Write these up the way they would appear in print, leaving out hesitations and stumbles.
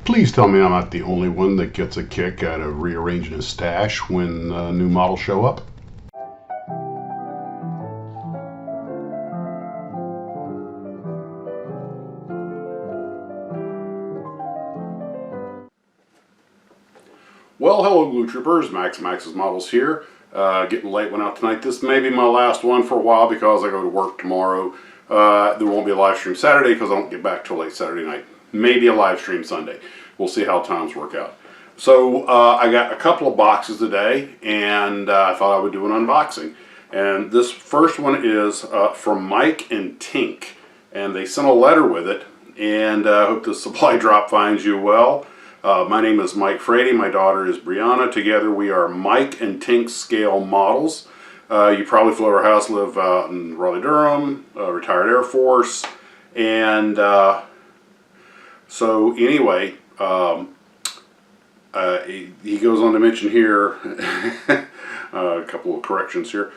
Please tell me I'm not the only one that gets a kick out of rearranging his stash when new models show up. Well, hello Gloo Troopers, Max's Models here. Getting a late one out tonight. This may be my last one for a while because I go to work tomorrow. There won't be a live stream Saturday because I don't get back till late Saturday night. Maybe a live stream Sunday. We'll see how times work out. So I got a couple of boxes today, and I thought I would do an unboxing. And this first one is from Mike and Tink, and they sent a letter with it. And I hope the supply drop finds you well. My name is Mike Frady. My daughter is Brianna. Together we are Mike and Tink Scale Models. You probably flew our house, live out in Raleigh-Durham, retired Air Force, and so anyway, he goes on to mention here a couple of corrections here.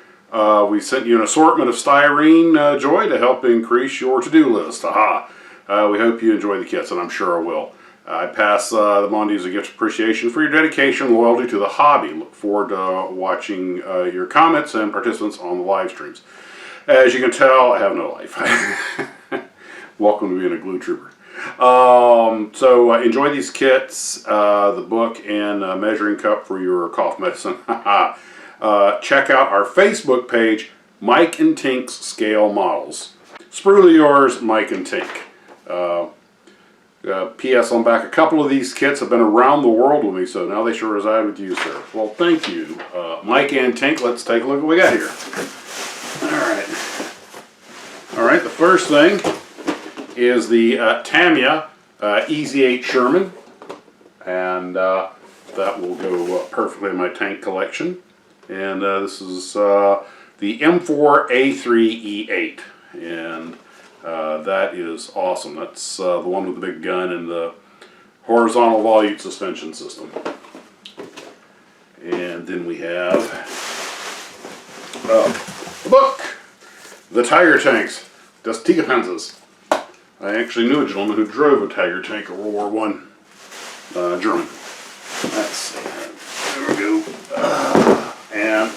We sent you an assortment of styrene joy to help increase your to-do list. Aha! We hope you enjoy the kits, and I'm sure I will. I pass them on to you as a gift of appreciation for your dedication and loyalty to the hobby. Look forward to watching your comments and participants on the live streams. As you can tell, I have no life. Welcome to being a Gloo Trooper. So enjoy these kits, the book, and measuring cup for your cough medicine. Check out our Facebook page, Mike and Tink's Scale Models. Spruely yours, Mike and Tink. P.S. on back, a couple of these kits have been around the world with me, so now they sure reside with you, sir. Well, thank you. Mike and Tink, let's take a look at what we got here. Alright, the first thing is the Tamiya Easy 8 Sherman, and that will go perfectly in my tank collection. And this is the M4A3E8, and that is awesome. That's the one with the big gun and the horizontal volute suspension system. And then we have the book, The Tiger Tanks, Das Tigerpanzers. I actually knew a gentleman who drove a Tiger tank in World War I, German. Let's see. There we go. And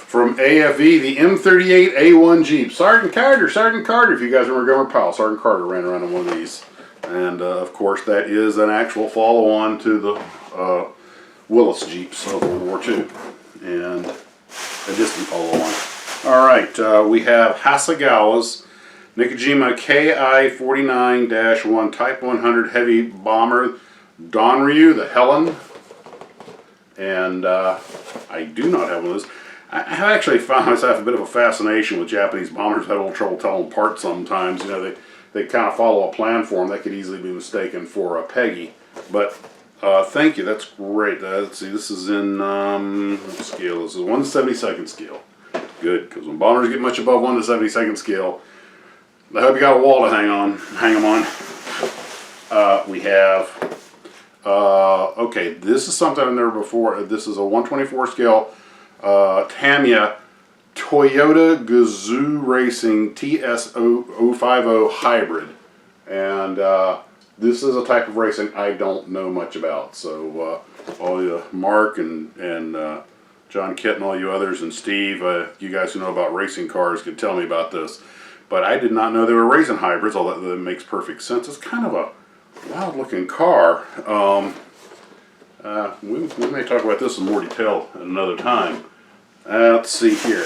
from AFV, the M38A1 Jeep. Sergeant Carter, if you guys remember Gomer Powell, Sergeant Carter ran around in one of these. And of course that is an actual follow-on to the Willis Jeeps of World War II. And a distant follow-on. Alright, we have Hasegawa's Nikojima KI-49-1 Type 100 Heavy Bomber Donryu, the Helen. And I do not have one of those. I have actually found myself a bit of a fascination with Japanese bombers. I've had a little trouble telling them apart sometimes. You know, they kind of follow a plan for them. They could easily be mistaken for a Peggy. But thank you, that's great. Let's see, this is in, what scale? This is 1/72nd scale. Good, because when bombers get much above 1/72nd scale, I hope you got a wall to hang them on. We have, okay, this is something I've never before. This is a 1/24 scale Tamiya Toyota Gazoo Racing TS050 Hybrid. And this is a type of racing I don't know much about. So all you Mark and John Kitt and all you others and Steve, you guys who know about racing cars can tell me about this. But I did not know they were racing hybrids, although that makes perfect sense. It's kind of a wild looking car. We may talk about this in more detail at another time. Let's see here.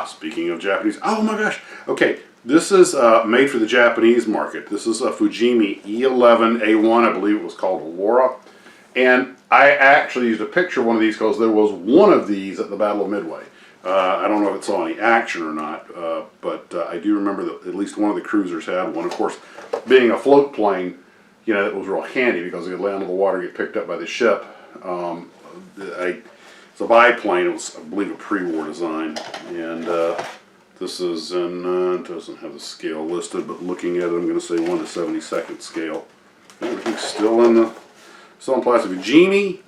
Speaking of Japanese, oh my gosh. Okay, this is made for the Japanese market. This is a Fujimi E11A1, I believe it was called Aurora. And I actually used a picture of one of these because there was one of these at the Battle of Midway. I don't know if it saw any action or not, but I do remember that at least one of the cruisers had one. Of course, being a float plane, you know, it was real handy because it could land on the water and get picked up by the ship. It's a biplane. It was, I believe, a pre-war design, and this is in, it doesn't have the scale listed, but looking at it, I'm going to say 1/72nd scale. Everything's still in plastic. Fujimi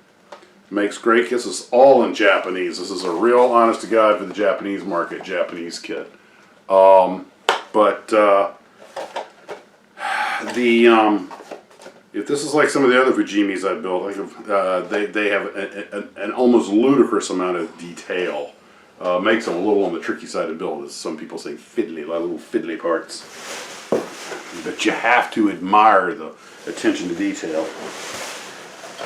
makes great kits. This is all in Japanese. This is a real honest to God for the Japanese market, Japanese kit. but if this is like some of the other Fujimis I built, they have an almost ludicrous amount of detail. Makes them a little on the tricky side to build, as some people say fiddly, a lot of little fiddly parts. But you have to admire the attention to detail.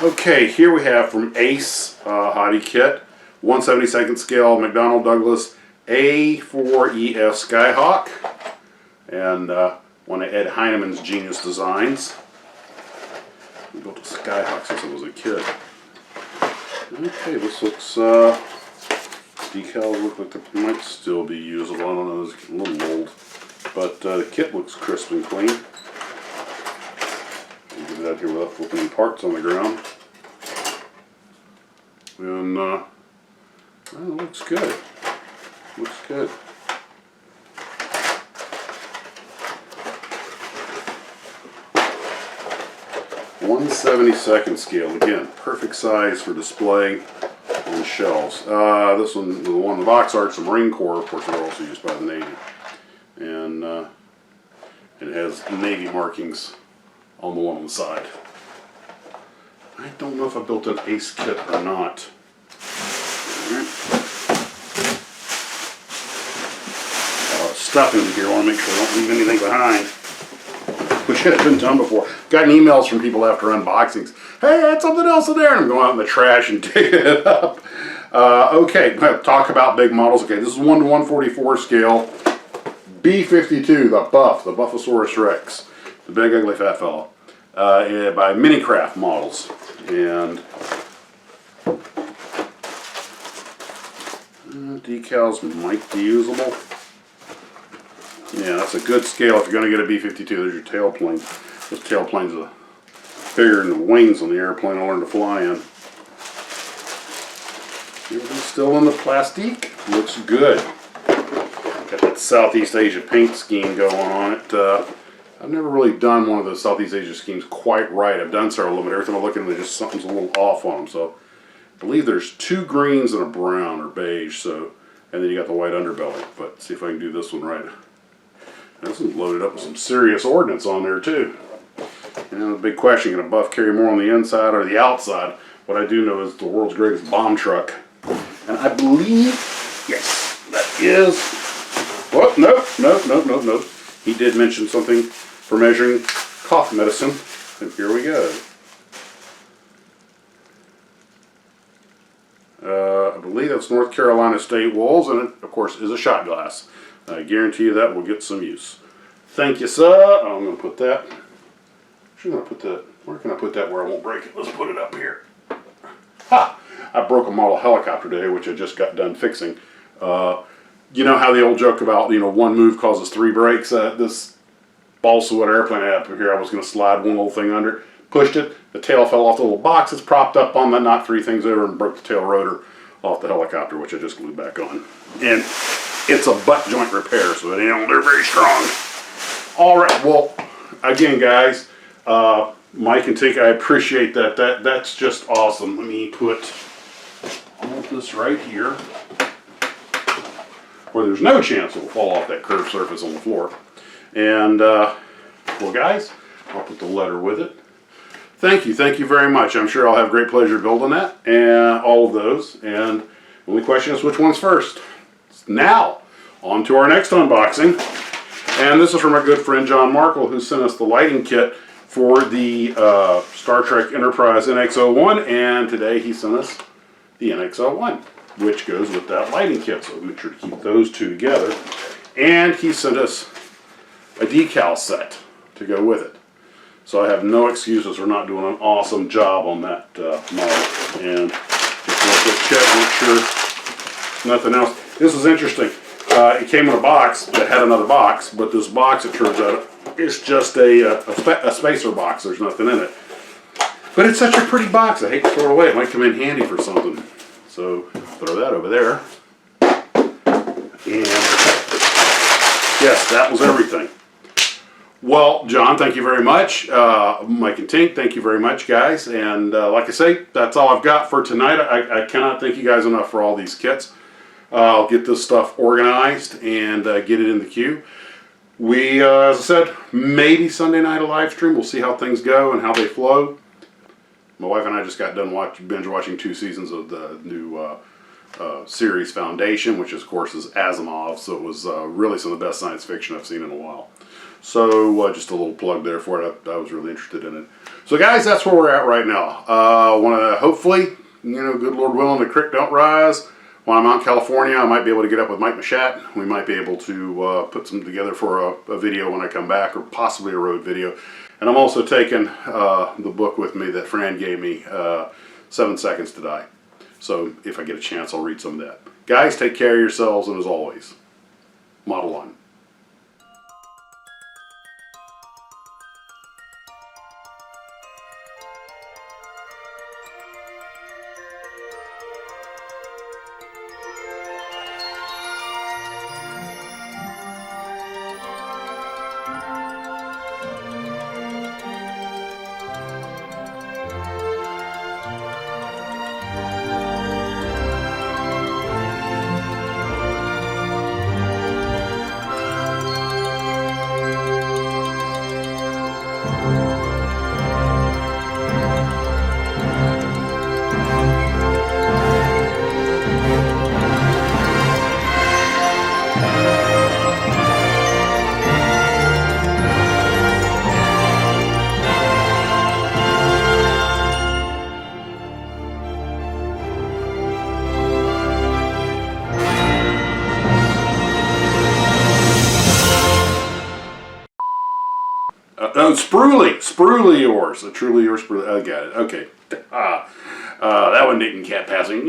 Okay, here we have from Ace Hottie Kit, 1/72 scale McDonnell Douglas A4EF Skyhawk, and one of Ed Heinemann's genius designs. I built a Skyhawk since I was a kid. Okay, this looks, decals look like they might still be usable. I don't know, it's a little old. But the kit looks crisp and clean. Get it out here without flipping any parts on the ground. And well, it looks good. Looks good. (1/72) scale. Again, perfect size for display on shelves. This one, the one in the box art's the Marine Corps, of course, they're also used by the Navy. And it has Navy markings on the one on the side. I don't know if I built an Ace kit or not. Stuff in here. I want to make sure I don't leave anything behind, which had been done before. Gotten emails from people after unboxings. Hey, I had something else in there, and I'm going out in the trash and digging it up. Okay, talk about big models. Okay, this is 1/144 scale. B-52, the Buffosaurus Rex, the big ugly fat fellow, by Minicraft Models, and decals might be usable. Yeah, that's a good scale if you're going to get a B-52. There's your tailplane. This tailplane's bigger than the wings on the airplane I learned to fly in. Everything's still in the plastic. Looks good. Got that Southeast Asia paint scheme going on it. I've never really done one of those Southeast Asia schemes quite right. I've done several of them, but every time I look at them, just something's a little off on them. So I believe there's 2 greens and a brown or beige. So, and then you got the white underbelly. But see if I can do this one right. This one's loaded up with some serious ordnance on there too. You know, the big question: can a Buff carry more on the inside or the outside? What I do know is the world's greatest bomb truck, and I believe, yes, that is. What? Nope. He did mention something for measuring cough medicine, and here we go. I believe that's North Carolina State Wolves, and it, of course, is a shot glass. I guarantee you that will get some use. Thank you, sir. I'm going to put that. Actually, I'm going to put that. Where can I put that where I won't break it? Let's put it up here. Ha! I broke a model helicopter today, which I just got done fixing. You know how the old joke about, you know, one move causes 3 breaks? This balsa wood airplane I had up here, I was going to slide one little thing under it. Pushed it, the tail fell off the little box. It's propped up on that, knocked 3 things over and broke the tail rotor off the helicopter, which I just glued back on. And it's a butt joint repair, so they're very strong. All right, well, again, guys, Mike and Tink, I appreciate that. That's just awesome. Let me put all this right here, where there's no chance it will fall off that curved surface on the floor. And, well, guys, I'll put the letter with it. Thank you very much. I'm sure I'll have great pleasure building that, and all of those. And the only question is which one's first. Now, on to our next unboxing. And this is from our good friend John Markle, who sent us the lighting kit for the Star Trek Enterprise NX-01, and today he sent us the NX-01, which goes with that lighting kit, so make sure to keep those two together. And he sent us a decal set to go with it. So I have no excuses for not doing an awesome job on that model. And just want to check, make sure nothing else. This is interesting. It came in a box that had another box, but this box, it turns out, is just a spacer box. There's nothing in it. But it's such a pretty box. I hate to throw it away. It might come in handy for something. So throw that over there. And yes, that was everything. Well, John, thank you very much. Mike and Tink, thank you very much, guys. And like I say, that's all I've got for tonight. I cannot thank you guys enough for all these kits. I'll get this stuff organized and get it in the queue. We, as I said, maybe Sunday night a live stream. We'll see how things go and how they flow. My wife and I just got done binge watching 2 seasons of the new series Foundation, which of course is Asimov, so it was really some of the best science fiction I've seen in a while. So just a little plug there for it. I was really interested in it. So guys, that's where we're at right now. Want to hopefully, good Lord willing, the creek don't rise. When I'm out in California, I might be able to get up with Mike Mashat. We might be able to put some together for a video when I come back, or possibly a road video. And I'm also taking the book with me that Fran gave me, 7 Seconds to Die. So if I get a chance, I'll read some of that. Guys, take care of yourselves, and as always, model on. Spruly yours. A truly yours, Spruly. I got it. Okay. That one didn't cat passing.